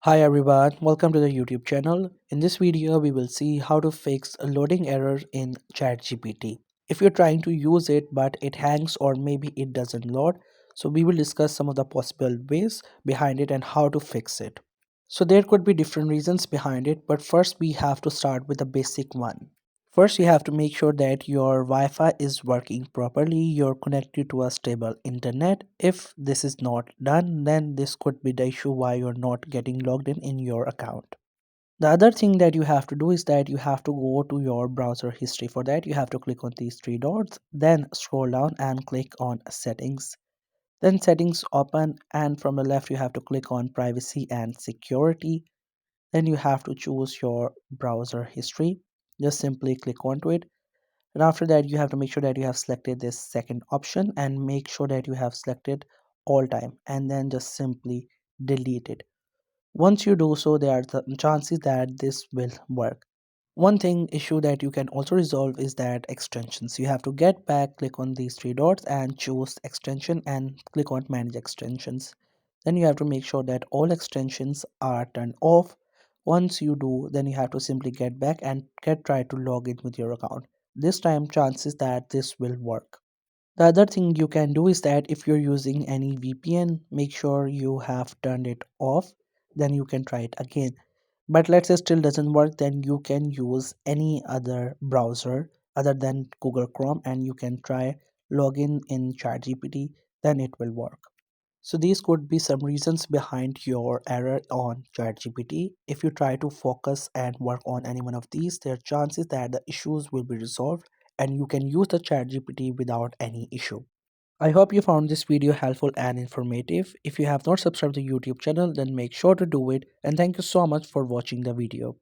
Hi everyone, welcome to the YouTube channel. In this video, we will see how to fix a loading error in ChatGPT. If you're trying to use it but it hangs or maybe it doesn't load, so we will discuss some of the possible ways behind it and how to fix it. So there could be different reasons behind it, but first we have to start with the basic one. First, you have to make sure that your Wi-Fi is working properly, you're connected to a stable internet. If this is not done, then this could be the issue why you're not getting logged in your account. The other thing that you have to do is that you have to go to your browser history. For that, you have to click on these three dots, then scroll down and click on settings. Then settings open, and from the left, you have to click on privacy and security. Then you have to choose your browser history. Just simply click onto it, and after that you have to make sure that you have selected this second option and make sure that you have selected all time, and then just simply delete it. Once you do so, there are the chances that this will work. One thing issue that you can also resolve is that extensions. You have to get back, click on these three dots and choose extension and click on manage extensions. Then you have to make sure that all extensions are turned off. Once you do, then you have to simply get back and try to log in with your account. This time chances that this will work. The other thing you can do is that if you're using any VPN, make sure you have turned it off. Then you can try it again. But let's say still doesn't work, then you can use any other browser other than Google Chrome and you can try login in ChatGPT, then it will work. So these could be some reasons behind your error on ChatGPT. If you try to focus and work on any one of these, there are chances that the issues will be resolved and you can use the ChatGPT without any issue. I hope you found this video helpful and informative. If you have not subscribed to the YouTube channel, then make sure to do it, and thank you so much for watching the video.